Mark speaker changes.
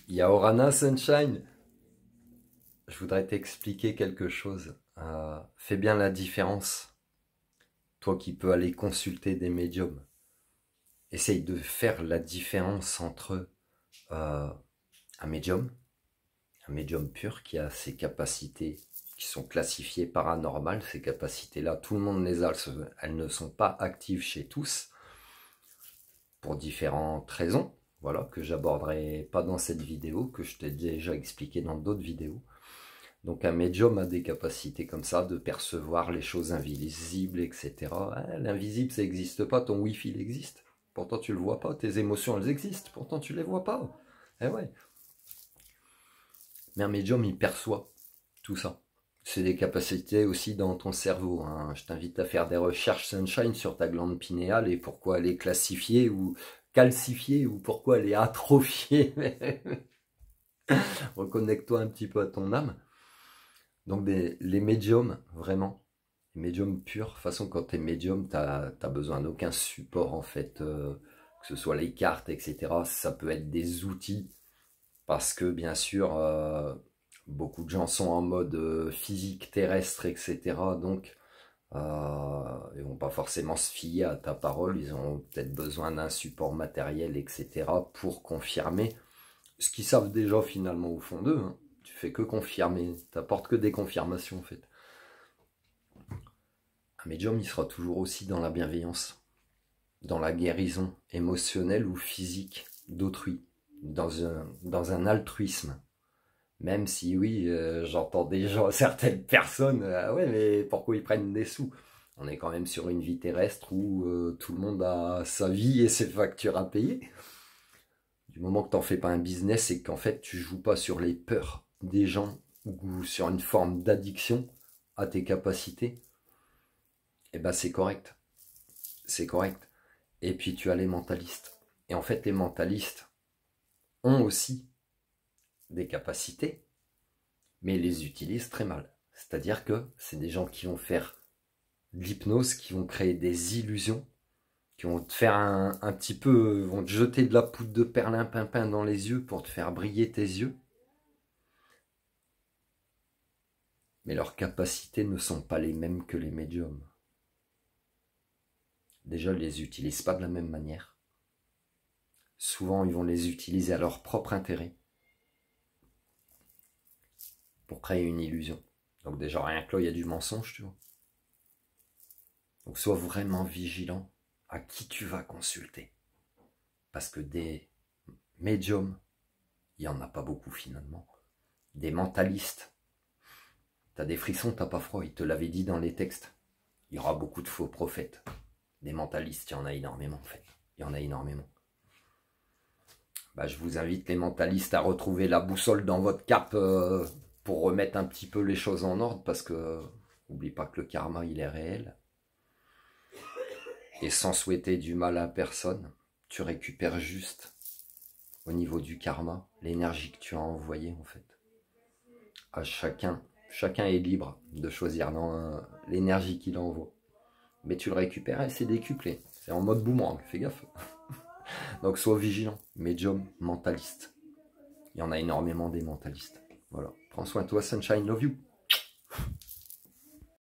Speaker 1: Yaorana Sunshine, je voudrais t'expliquer quelque chose. Fais bien la différence. Toi qui peux aller consulter des médiums, essaye de faire la différence entre euh, un médium pur qui a ses capacités qui sont classifiées paranormales. Ces capacités-là, tout le monde les a, elles ne sont pas actives chez tous pour différentes raisons. Voilà, que j'aborderai pas dans cette vidéo, que je t'ai déjà expliqué dans d'autres vidéos. Donc un médium a des capacités comme ça, de percevoir les choses invisibles, etc. L'invisible, ça n'existe pas, ton Wi-Fi, il existe. Pourtant, tu le vois pas, tes émotions, elles existent. Pourtant, tu les vois pas. Eh ouais. Mais un médium, il perçoit tout ça. C'est des capacités aussi dans ton cerveau. Hein. Je t'invite à faire des recherches Sunshine sur ta glande pinéale et pourquoi elle est classifiée ou calcifiée ou pourquoi elle est atrophiée. Reconnecte-toi un petit peu à ton âme. Donc les médiums, vraiment, les médiums purs, de toute façon quand tu es médium, tu n'as besoin d'aucun support en fait, que ce soit les cartes, etc. Ça peut être des outils, parce que bien sûr, beaucoup de gens sont en mode physique terrestre, etc. Donc, ils vont pas forcément se fier à ta parole, ils ont peut-être besoin d'un support matériel, etc. pour confirmer ce qu'ils savent déjà finalement au fond d'eux. Hein. Tu fais que confirmer, t'apportes que des confirmations en fait. Un médium, il sera toujours aussi dans la bienveillance, dans la guérison émotionnelle ou physique d'autrui, dans un altruisme. Même si oui, j'entends déjà certaines personnes, ouais mais pourquoi ils prennent des sous? On est quand même sur une vie terrestre où tout le monde a sa vie et ses factures à payer. Du moment que tu n'en fais pas un business et qu'en fait tu joues pas sur les peurs des gens ou sur une forme d'addiction à tes capacités, eh ben c'est correct. C'est correct. Et puis tu as les mentalistes. Et en fait les mentalistes ont aussi des capacités, mais ils les utilisent très mal. C'est-à-dire que c'est des gens qui vont faire de l'hypnose, qui vont créer des illusions, qui vont te faire un petit peu, vont te jeter de la poudre de perlimpinpin dans les yeux pour te faire briller tes yeux. Mais leurs capacités ne sont pas les mêmes que les médiums. Déjà, ils ne les utilisent pas de la même manière. Souvent, ils vont les utiliser à leur propre intérêt pour créer une illusion. Donc déjà, rien que là, il y a du mensonge, tu vois. Donc sois vraiment vigilant à qui tu vas consulter. Parce que des médiums, il n'y en a pas beaucoup finalement. Des mentalistes, t'as des frissons, t'as pas froid, ils te l'avaient dit dans les textes. Il y aura beaucoup de faux prophètes. Des mentalistes, il y en a énormément en fait. Il y en a énormément. Bah, je vous invite les mentalistes à retrouver la boussole dans votre cape pour remettre un petit peu les choses en ordre parce que n'oublie pas que le karma il est réel. Et sans souhaiter du mal à personne, tu récupères juste au niveau du karma l'énergie que tu as envoyée en fait. À chacun est libre de choisir l'énergie qu'il envoie. Mais tu le récupères et c'est décuplé. C'est en mode boomerang, fais gaffe. Donc sois vigilant, médium, mentaliste. Il y en a énormément des mentalistes. Voilà. Prends soin de toi, Sunshine, love you.